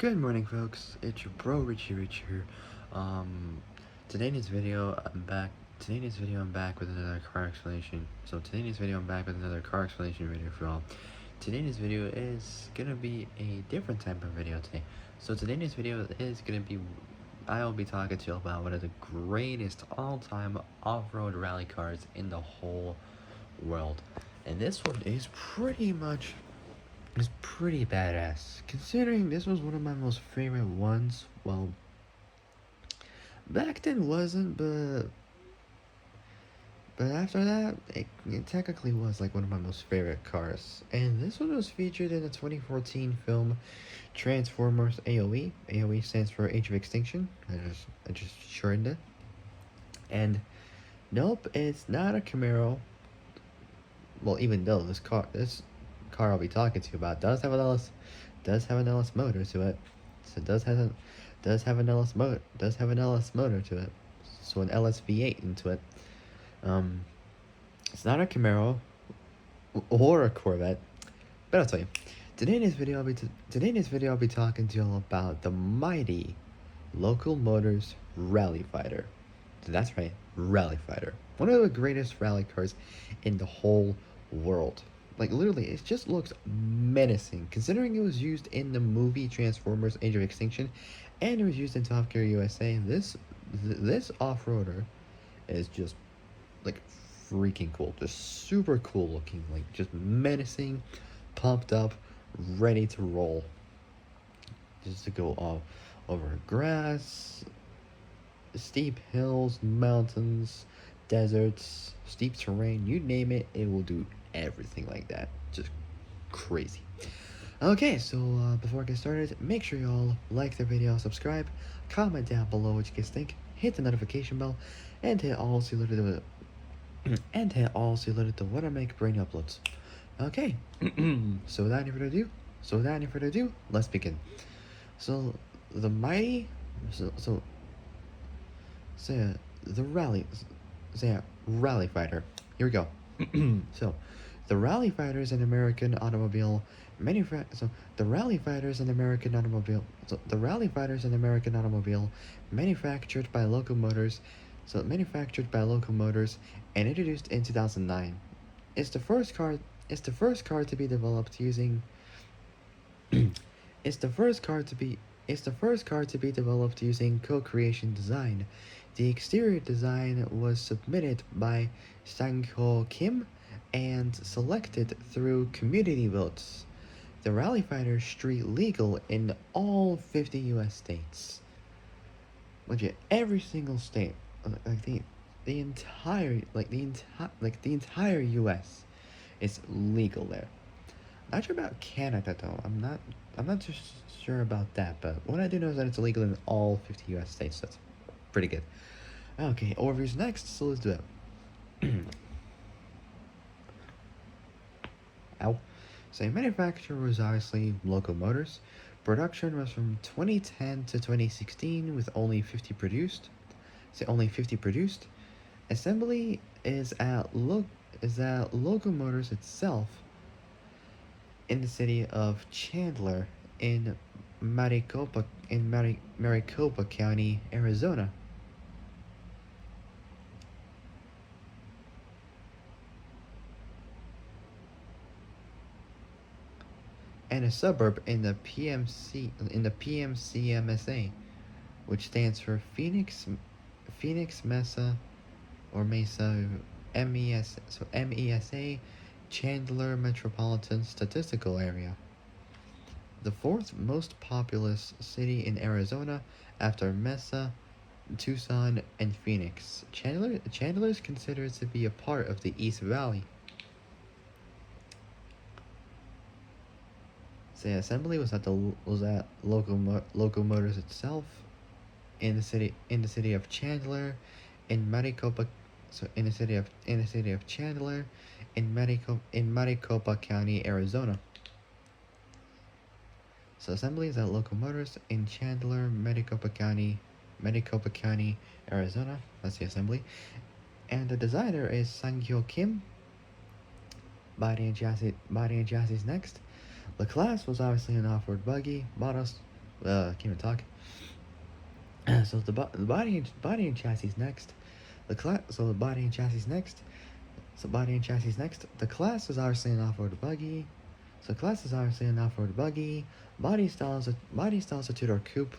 Good morning, folks. It's your bro Richie Rich here. Um, today's video, I'm back with another car explanation. I'm back with another car explanation video for y'all. Today's video is gonna be a different type of video today. So today's video is gonna be, I'll be talking to you about one of the greatest all-time off-road rally cars in the whole world, and this one is pretty badass. Considering this was one of my most favorite ones. Well, back then wasn't, but after that, it technically was like one of my most favorite cars. And this one was featured in the 2014 film Transformers AOE. AOE stands for Age of Extinction. I just shortened it. And nope, it's not a Camaro. Well, even though this car I'll be talking to you about does have an LS motor to it. So it does have an LS motor to it. So an LS V8 into it. It's not a Camaro or a Corvette, but I'll tell you. Today in this video I'll be talking to you all about the mighty Local Motors Rally Fighter. So that's right, Rally Fighter. One of the greatest rally cars in the whole world. Like, literally, it just looks menacing, considering it was used in the movie Transformers Age of Extinction, and it was used in Top Gear USA. This off-roader is just, like, freaking cool. Just super cool looking, like, just menacing, pumped up, ready to roll. Just to go all over grass, steep hills, mountains, deserts, steep terrain, you name it, it will do everything like that. Just crazy. Okay, so before I get started, make sure y'all like the video, subscribe, comment down below what you guys think, hit the notification bell, and hit all so you're alerted to when I make brain uploads. Okay, so without any further ado, let's begin. So the mighty, so yeah, the rally, Rally Fighter. Here we go. So, the Rally Fighter is an American automobile the Rally Fighter is an American automobile. So the Rally Fighter is an American automobile manufactured by Local Motors. And introduced in 2009. It's the first car. It's the first car to be developed using. It's the first car to be. It's the first car to be developed using co-creation design. The exterior design was submitted by Sang-Ho Kim and selected through community votes. The Rally Fighter is street legal in all 50 U.S. states. Legit, every single state, like the entire U.S. is legal there. Not sure about Canada though. I'm not too sure about that, but what I do know is that it's illegal in all 50 U.S. states. So that's pretty good. Okay, overviews next, so let's do it. Ow. So manufacturer was obviously Local Motors. Production was from 2010 to 2016 with only 50 produced. Assembly is at Local Motors itself in the city of Chandler in Maricopa County, Arizona. And a suburb in the PMCMSA, which stands for Phoenix Mesa or Mesa MESA Chandler Metropolitan Statistical Area. The fourth most populous city in Arizona after Mesa, Tucson, and Phoenix. Chandler is considered to be a part of the East Valley. The assembly was at Local Motors itself in the city of Chandler, in Maricopa County, Arizona. So assembly is at Local Motors in Chandler, Maricopa County, Arizona. That's the assembly. And the designer is Sang-Hyo Kim. Body and chassis next. The class was obviously an off-road buggy, I can't even talk. So the body and chassis next. So the body and chassis next. So body and chassis next. The class is obviously an off-road buggy. So class is obviously an off-road buggy. Body style is a two-door coupe.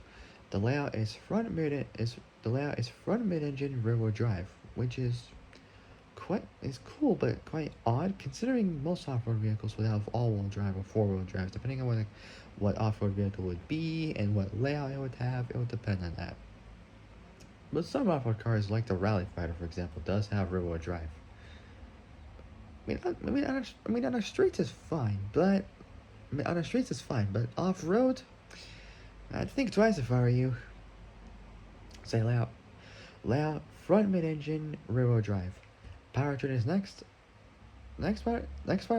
The layout is front mid engine rear-wheel drive, which is cool but quite odd considering most off-road vehicles would have all-wheel drive or four-wheel drive. Depending on what off-road vehicle would be and what layout it would have, it would depend on that. But some off-road cars, like the Rally Fighter, for example, does have rear-wheel drive. On the streets is fine, but off-road, I'd think twice if I were you. Say layout, front mid-engine, rear-wheel drive. Powertrain is next. Next part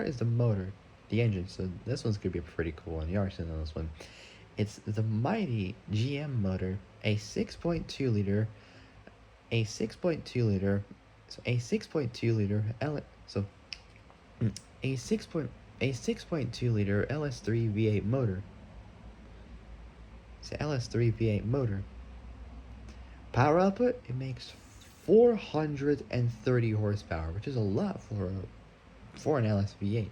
is the motor, the engine. So this one's gonna be a pretty cool one. You already seen on this one. It's the mighty GM motor, a 6.2 liter, a 6.2 liter, so a 6.2 liter a 6.2 liter LS3 V8 motor. It's a LS3 V8 motor. Power output, it makes 430 horsepower, which is a lot for an LS V8.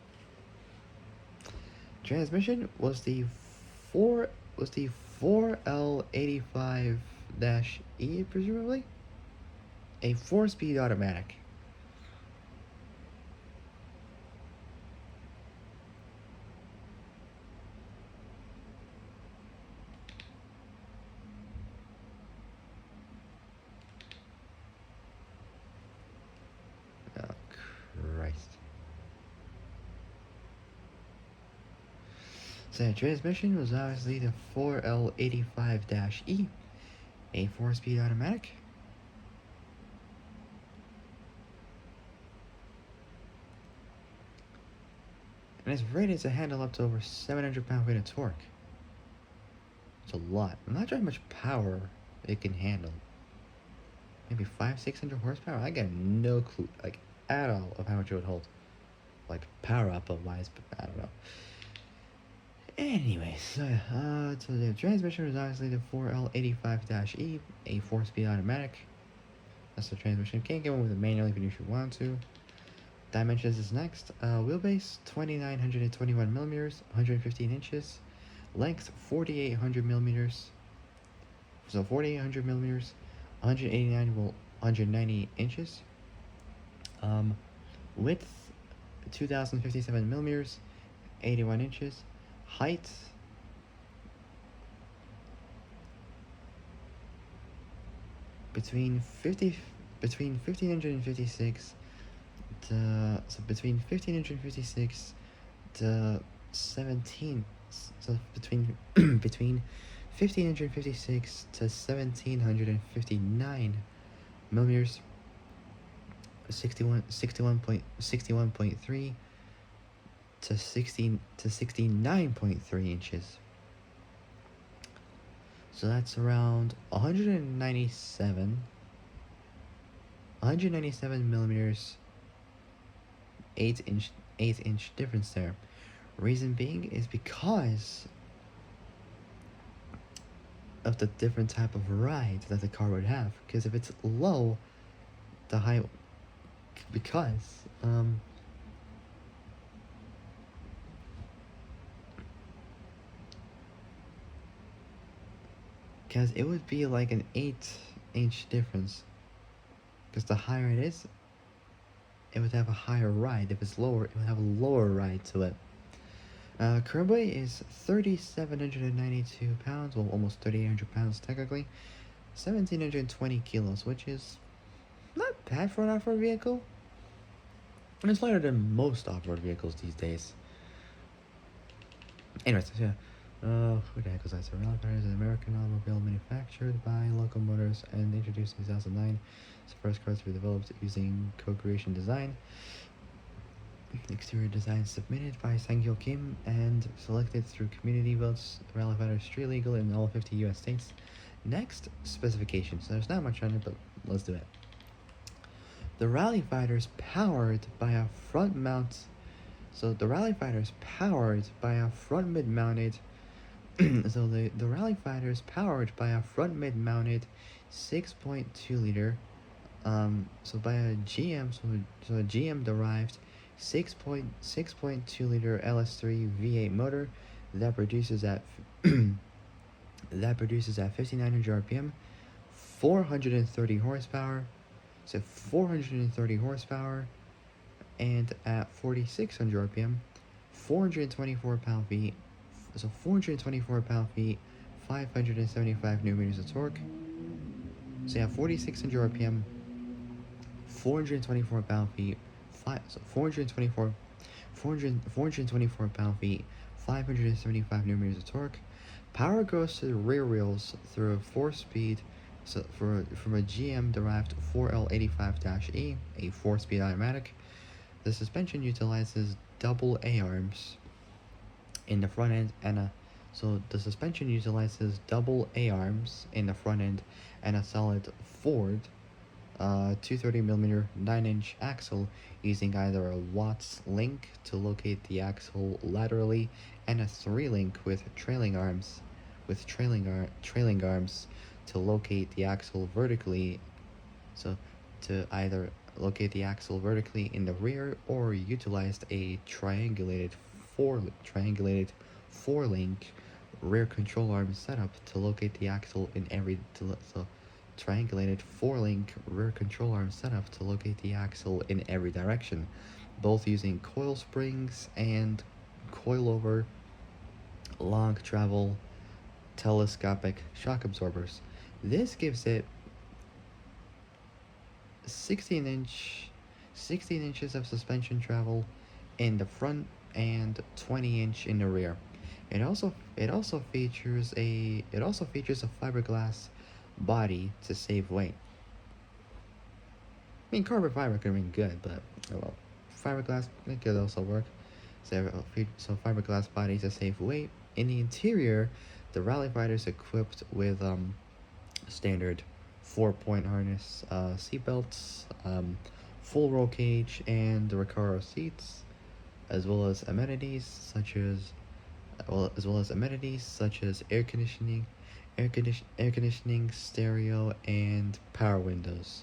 Transmission was the 4L85-E, presumably a 4-speed automatic. So transmission was obviously the 4L85-E, a 4-speed automatic. And it's rated to handle up to over 700 pound-feet of torque. It's a lot. I'm not sure how much power it can handle. Maybe 500-600 horsepower? I got no clue, like, at all of how much it would hold. Like, power output wise, but I don't know. Anyways, so the transmission is obviously the 4L85-E, a 4-speed automatic. That's the transmission. Can't get one with a manual even if you want to. Dimensions is next. Wheelbase 2,921 millimeters, 115 inches. Length 4,800 millimeters. So 4,800 millimeters, 190 inches. Width 2,057 millimeters, 81 inches. Height between 1556 to between 1556 to 17, so between between 1556 to 1759 millimeters, 61.3 to 69.3 inches. So that's around 197 millimeters, 8-inch difference there. Reason being is because of the different type of ride that the car would have. Because if it's low, the height, because it would be like an 8-inch difference. Because the higher it is, it would have a higher ride. If it's lower, it would have a lower ride to it. Current weight is 3,792 pounds, well, almost 3,800 pounds technically. 1,720 kilos, which is not bad for an off-road vehicle. And it's lighter than most off-road vehicles these days. Anyways, yeah. Who the heck was that? So Rally Fighter is an American automobile manufactured by Local Motors and introduced in 2009. It's the first car to be developed using co-creation design. Exterior design submitted by Sang-Hyo Kim and selected through community votes. The Rally Fighter is street legal in all 50 US states. Next, specifications. There's not much on it, but let's do it. The Rally Fighter is powered by a front mount. So the Rally Fighter is powered by a front mid-mounted So the Rally Fighter is powered by a front mid-mounted 6.2 liter, so by a GM, so a GM derived 6.2 liter LS3 V8 motor that produces at that produces at 5900 RPM, 430 horsepower, so 430 horsepower, and at 4600 RPM, 424 pound-feet, so 424 pound-feet, 575 newton-meters of torque. So yeah, 4600 RPM, 424 pound-feet, 424 pound-feet, 575 newton-meters of torque. Power goes to the rear wheels through a 4-speed, so from a GM-derived 4L85-E, a 4-speed automatic. The suspension utilizes double A-arms in the front end so the suspension utilizes double A-arms in the front end and a solid Ford 230mm 9-inch axle using either a Watts link to locate the axle laterally and a 3-link with trailing arms to locate the axle vertically, so to either locate the axle vertically in the rear or utilized a triangulated four-link rear control arm setup to locate the axle in every triangulated 4-link rear control arm setup to locate the axle in every direction, both using coil springs and coilover long travel telescopic shock absorbers. This gives it 16 inches of suspension travel in the front and 20-inch in the rear. It also features a fiberglass body to save weight. I mean, carbon fiber could have been good, but oh well. Fiberglass, it could also work. So fiberglass body to save weight. In the interior, the Rally Fighter is equipped with standard 4-point harness, seatbelts, full roll cage, and the Recaro seats, as well as amenities such as air conditioning, stereo, and power windows.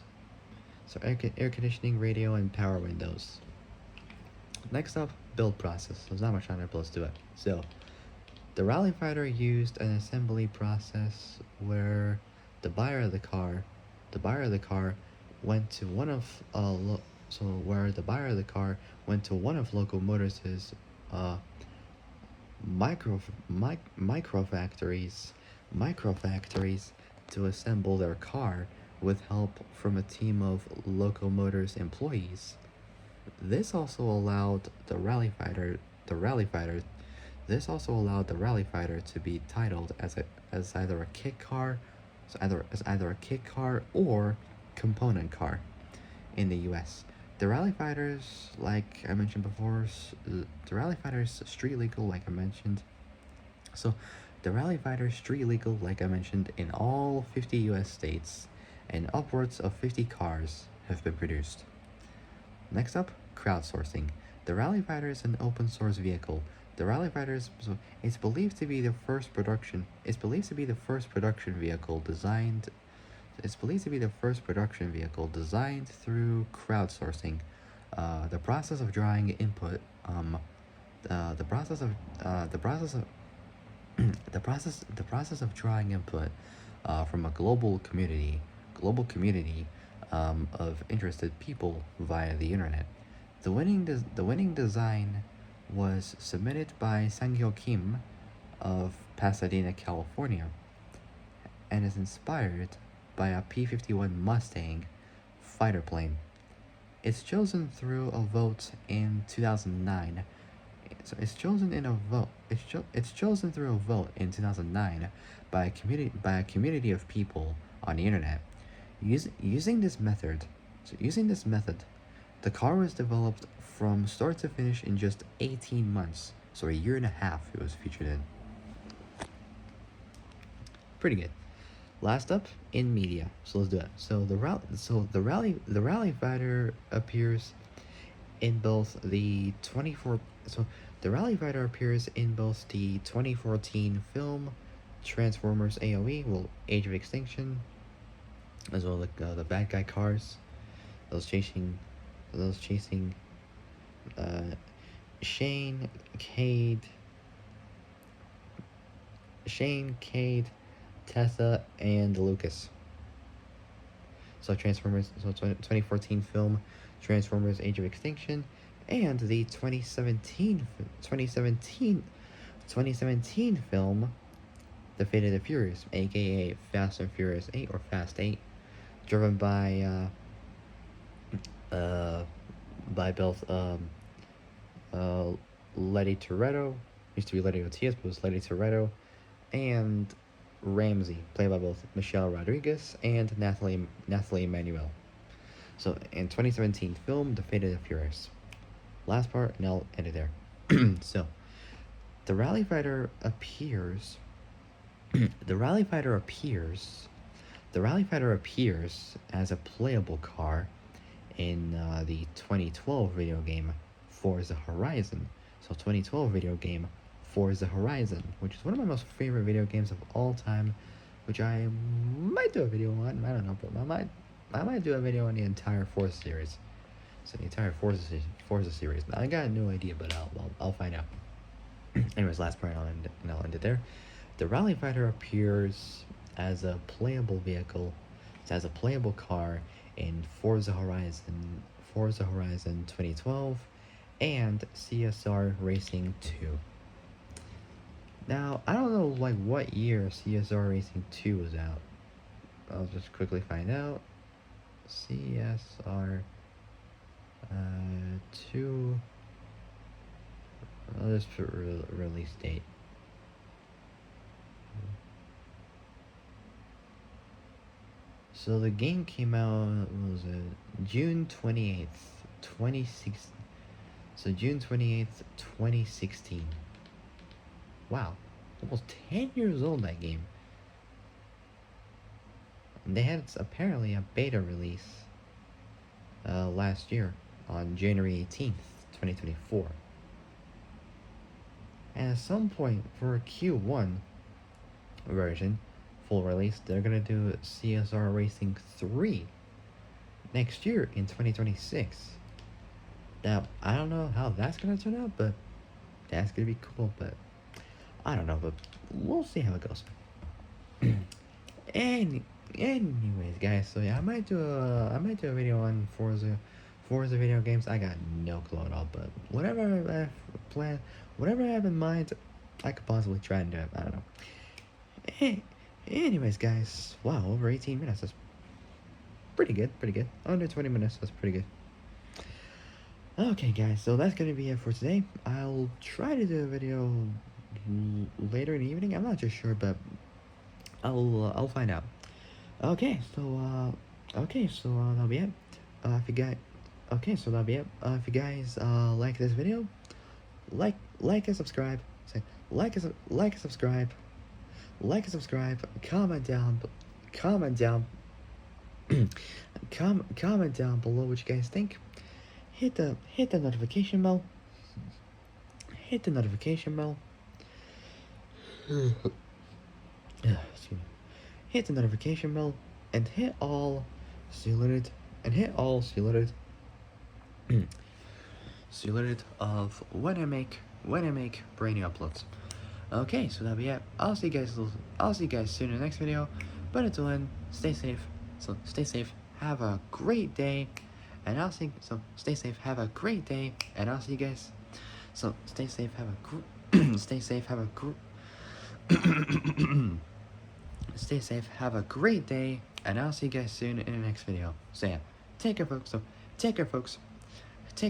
So air conditioning, radio, and power windows. Next up, build process. There's not much on it, but let's do it. So, the Rally Fighter used an assembly process where the buyer of the car went to one of Local Motors' micro factories to assemble their car with help from a team of Local Motors employees. This also allowed the Rally Fighter to be titled as either a kit car, or component car in the U.S. The Rally Fighters, like I mentioned before, street legal, like I mentioned. So, the Rally Fighter street legal, like I mentioned, in all 50 U.S. states, and upwards of 50 cars have been produced. Next up, crowdsourcing. The Rally Fighter is an open source vehicle. The Rally Fighter is believed to be the first production vehicle designed. It's believed to be the first production vehicle designed through crowdsourcing. The process of drawing input. The process of drawing input from a global community of interested people via the internet. The winning design was submitted by Sang-Hyo Kim of Pasadena, California, and is inspired by a P-51 Mustang fighter plane. It's chosen through a vote in 2009. It's chosen through a vote in 2009 by a community of people on the internet. Using this method, the car was developed from start to finish in just 18 months. So a year and a half it was featured in. Pretty good. Last up, in media. So let's do it. So the Rally Fighter appears in both the The Rally Fighter appears in both the 2014 film Transformers AOE, well, Age of Extinction, as well as the bad guy cars, those chasing uh, Shane, Cade, Tessa, and Lucas. So 2014 film Transformers Age of Extinction, and the 2017 film The Fate of the Furious, aka Fast and Furious 8 or Fast 8, driven by both Letty Toretto, used to be Letty Ortiz, but was Letty Toretto, and Ramsey, played by both Michelle Rodriguez and Nathalie Emmanuel. So, in 2017 film, The Fate of the Furious. Last part, and I'll end it there. So, the Rally Fighter appears. The Rally Fighter appears as a playable car in the 2012 video game Forza Horizon. So 2012 video game Forza Horizon, which is one of my most favorite video games of all time, which I might do a video on. I don't know, but I might do a video on the entire Forza series. So the entire Forza series. Now, I got no idea, but I'll find out. Anyways, last part, and I'll end it there. The Rally Fighter appears as a playable vehicle, as a playable car in Forza Horizon 2012 and CSR Racing 2. Now, I don't know like what year CSR Racing 2 was out. I'll just quickly find out. CSR 2. I'll just put release date. So the game came out, what was it? June 28th, 2016. So June 28th, 2016. Wow. Almost 10 years old, that game. And they had apparently a beta release last year on January 18th, 2024. And at some point for a Q1 version, full release, they're gonna do CSR Racing 3 next year in 2026. Now, I don't know how that's gonna turn out, but that's gonna be cool. But I don't know, but we'll see how it goes. Anyways, guys, so yeah, I might do a video on Forza video games. I got no clue at all, but whatever I have planned, whatever I have in mind, I could possibly try and do it. I don't know. Anyways, guys, wow, over 18 minutes. That's pretty good. Under 20 minutes. That's pretty good. Okay, guys, so that's gonna be it for today. I'll try to do a video later in the evening. I'm not just sure, but I'll find out. Okay, so that'll be it. If you guys, if you guys like this video, like and subscribe. Say like and subscribe. Like and subscribe. Comment down below what you guys think. Hit the notification bell. Excuse me. Hit the notification bell and hit all. See you later. And hit all. See you later. See you later of when I make brand new uploads. Okay, so that'll be it. I'll see you guys soon in the next video. But until then, stay safe. So stay safe. Have a great day. And I'll see. So stay safe. Have a great day. And I'll see you guys. So stay safe. Have a stay safe. Have a stay safe. Have a great day. And I'll see you guys soon in the next video. So yeah, take care, folks. Take care, folks. Stay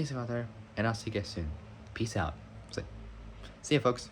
safe out there. And I'll see you guys soon. Peace out. So, see ya, folks.